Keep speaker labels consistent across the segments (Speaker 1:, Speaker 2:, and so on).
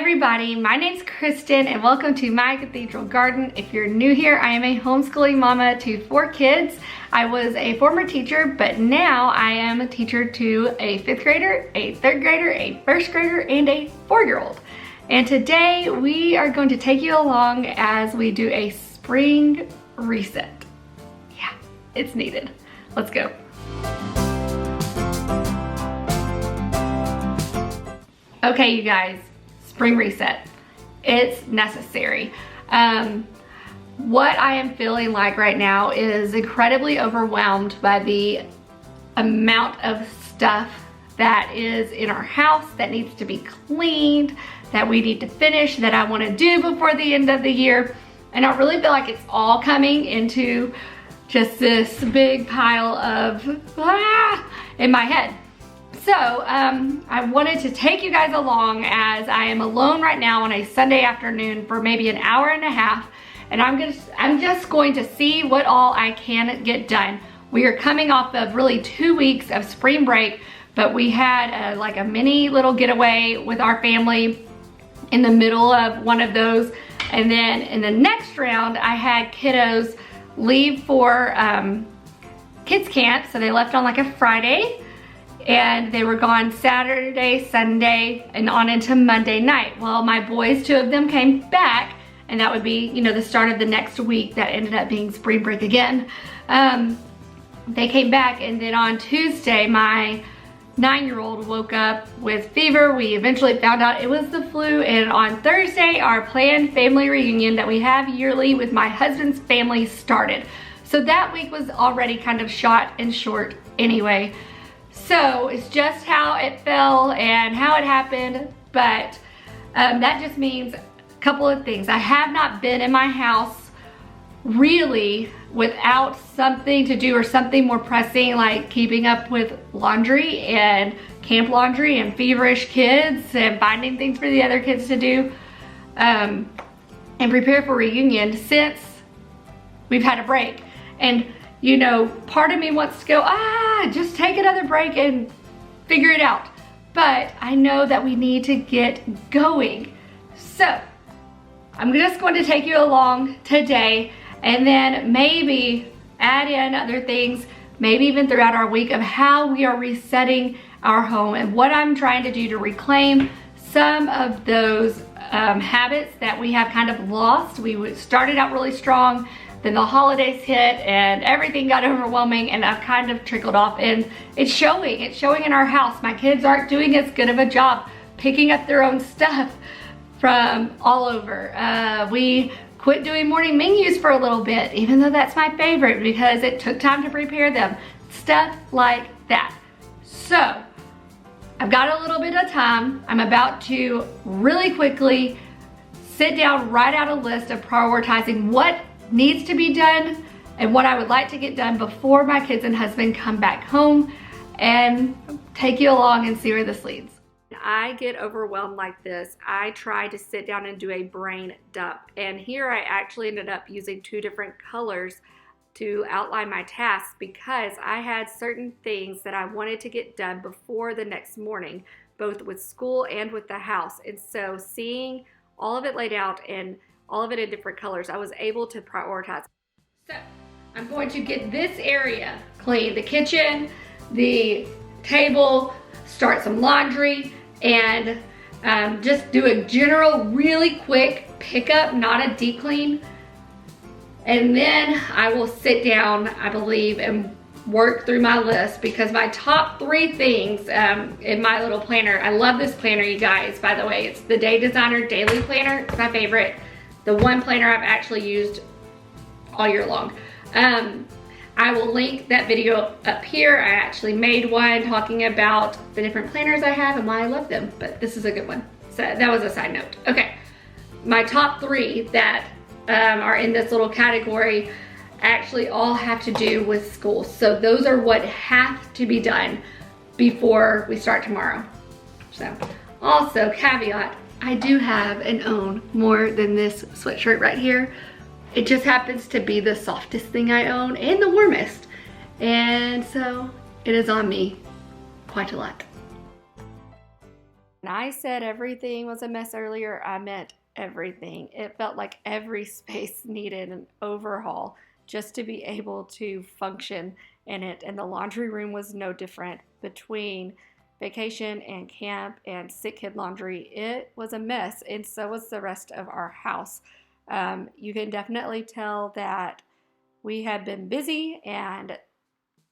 Speaker 1: everybody, my name's Kristen and welcome to my cathedral garden. If you're new here, I am a homeschooling mama to 4 kids. I was a former teacher, but now I am a teacher to a 5th grader, a 3rd grader, a 1st grader, and a 4-year-old. And today we are going to take you along as we do a spring reset. Yeah, it's needed. Let's go. Okay, you guys. Spring reset. It's necessary. What I am feeling like right now is incredibly overwhelmed by the amount of stuff that is in our house that needs to be cleaned, that we need to finish, that I want to do before the end of the year. And I really feel like it's all coming into just this big pile of in my head. So I wanted to take you guys along as I am alone right now on a Sunday afternoon for maybe an hour and a half, and I'm just going to see what all I can get done. We are coming off of really 2 weeks of spring break, but we had like a mini little getaway with our family in the middle of one of those, and then in the next round I had kiddos leave for kids camp, so they left on like a Friday. And they were gone Saturday, Sunday, and on into Monday night. Well, my boys, 2 of them came back, and that would be, you know, the start of the next week. That ended up being spring break again. They came back, and then on Tuesday, my 9-year-old woke up with fever. We eventually found out it was the flu, and on Thursday, our planned family reunion that we have yearly with my husband's family started. So that week was already kind of shot and short anyway. So it's just how it fell and how it happened, but that just means a couple of things. I have not been in my house really without something to do or something more pressing, like keeping up with laundry and camp laundry and feverish kids and finding things for the other kids to do and prepare for reunion since we've had a break. And you know, part of me wants to go, just take another break and figure it out. But I know that we need to get going. So I'm just going to take you along today and then maybe add in other things, maybe even throughout our week, of how we are resetting our home and what I'm trying to do to reclaim some of those habits that we have kind of lost. We started out really strong, then the holidays hit and everything got overwhelming, and I've kind of trickled off, and it's showing in our house. My kids aren't doing as good of a job picking up their own stuff from all over. We quit doing morning menus for a little bit, even though that's my favorite because it took time to prepare them. Stuff like that. So I've got a little bit of time. I'm about to really quickly sit down, write out a list of prioritizing what needs to be done and what I would like to get done before my kids and husband come back home, and take you along and see where this leads. I get overwhelmed like this, I try to sit down and do a brain dump, and here I actually ended up using 2 different colors to outline my tasks because I had certain things that I wanted to get done before the next morning, both with school and with the house. And so seeing all of it laid out and all of it in different colors, I was able to prioritize. So I'm going to get this area clean, the kitchen, the table, start some laundry, and just do a general really quick pickup, not a deep clean. And then I will sit down, I believe, and work through my list, because my top 3 things in my little planner, I love this planner, you guys, by the way. It's the Day Designer Daily Planner. It's my favorite. The one planner I've actually used all year long. I will link that video up here. I actually made one talking about the different planners I have and why I love them, but this is a good one. So that was a side note. Okay, my top 3 that are in this little category actually all have to do with school. So those are what have to be done before we start tomorrow. So also, caveat, I do have and own more than this sweatshirt right here. It just happens to be the softest thing I own and the warmest. And so it is on me quite a lot. When I said everything was a mess earlier, I meant everything. It felt like every space needed an overhaul just to be able to function in it. And the laundry room was no different. Between vacation and camp and sick kid laundry, it was a mess, and so was the rest of our house. You can definitely tell that we had been busy, and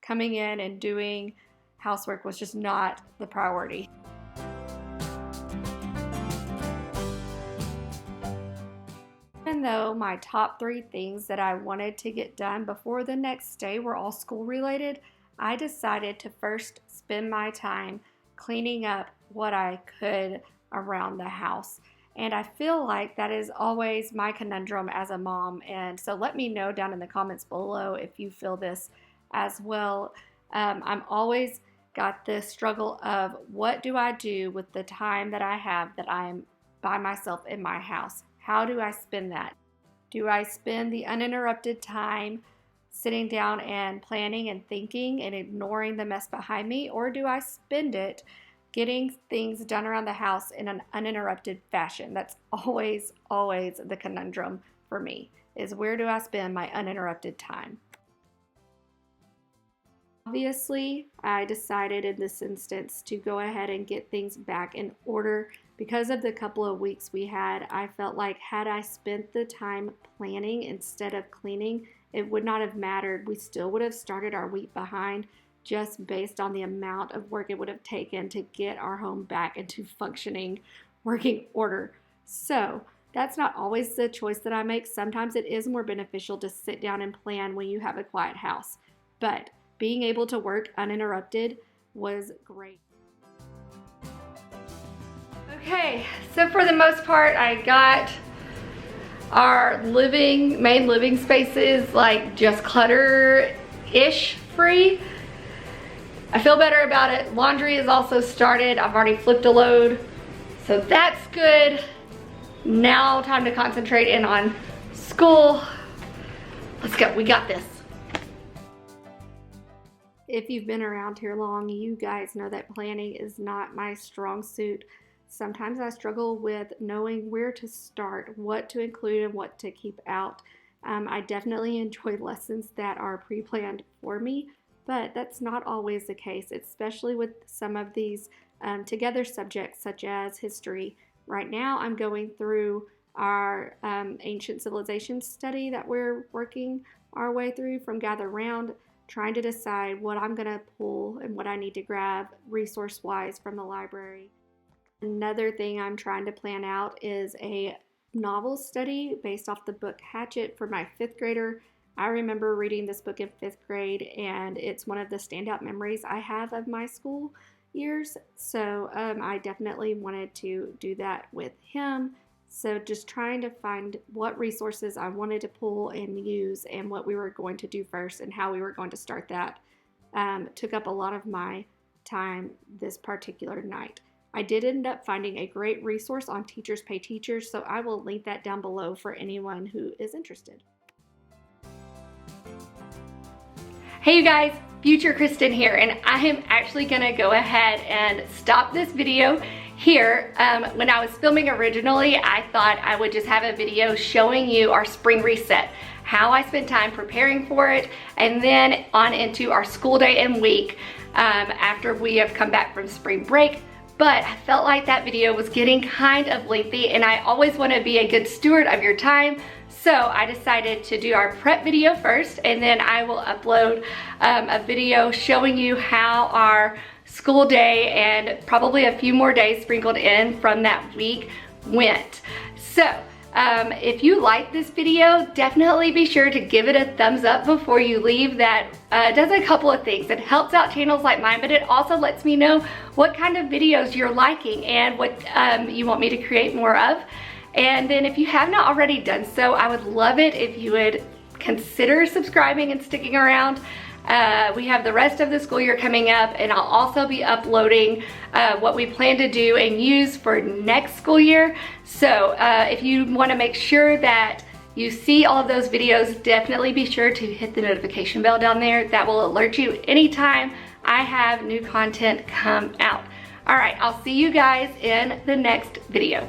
Speaker 1: coming in and doing housework was just not the priority. Even though my top 3 things that I wanted to get done before the next day were all school related, I decided to first spend my time cleaning up what I could around the house. And I feel like that is always my conundrum as a mom. And so let me know down in the comments below if you feel this as well. I'm always got this struggle of what do I do with the time that I have that I'm by myself in my house? How do I spend that? Do I spend the uninterrupted time sitting down and planning and thinking and ignoring the mess behind me? Or do I spend it getting things done around the house in an uninterrupted fashion? That's always the conundrum for me, is where do I spend my uninterrupted time? Obviously, I decided in this instance to go ahead and get things back in order. Because of the couple of weeks we had, I felt like had I spent the time planning instead of cleaning, it would not have mattered. We still would have started our week behind, just based on the amount of work it would have taken to get our home back into functioning, working order. So that's not always the choice that I make. Sometimes it is more beneficial to sit down and plan when you have a quiet house. But being able to work uninterrupted was great. Okay, so for the most part, I got our main living spaces like just clutter-ish free. I feel better about it. Laundry is also started. I've already flipped a load, so that's good. Now time to concentrate in on school. Let's go, we got this. If you've been around here long, you guys know that planning is not my strong suit. Sometimes I struggle with knowing where to start, what to include and what to keep out. I definitely enjoy lessons that are pre-planned for me, but that's not always the case, especially with some of these together subjects such as history. Right now I'm going through our ancient civilization study that we're working our way through from Gather Round, trying to decide what I'm going to pull and what I need to grab resource-wise from the library. Another thing I'm trying to plan out is a novel study based off the book Hatchet for my 5th grader. I remember reading this book in 5th grade, and it's one of the standout memories I have of my school years. So I definitely wanted to do that with him. So just trying to find what resources I wanted to pull and use and what we were going to do first and how we were going to start that took up a lot of my time this particular night. I did end up finding a great resource on Teachers Pay Teachers, so I will link that down below for anyone who is interested. Hey you guys, Future Kristen here, and I am actually gonna go ahead and stop this video here. When I was filming originally, I thought I would just have a video showing you our spring reset, how I spent time preparing for it, and then on into our school day and week after we have come back from spring break. But I felt like that video was getting kind of lengthy, and I always want to be a good steward of your time. So I decided to do our prep video first, and then I will upload a video showing you how our school day and probably a few more days sprinkled in from that week went. So if you like this video, definitely be sure to give it a thumbs up before you leave. That does a couple of things. It helps out channels like mine, but it also lets me know what kind of videos you're liking and what you want me to create more of. And then if you have not already done so, I would love it if you would consider subscribing and sticking around. We have the rest of the school year coming up, and I'll also be uploading what we plan to do and use for next school year. So if you want to make sure that you see all of those videos, definitely be sure to hit the notification bell down there. That will alert you anytime I have new content come out. All right, I'll see you guys in the next video.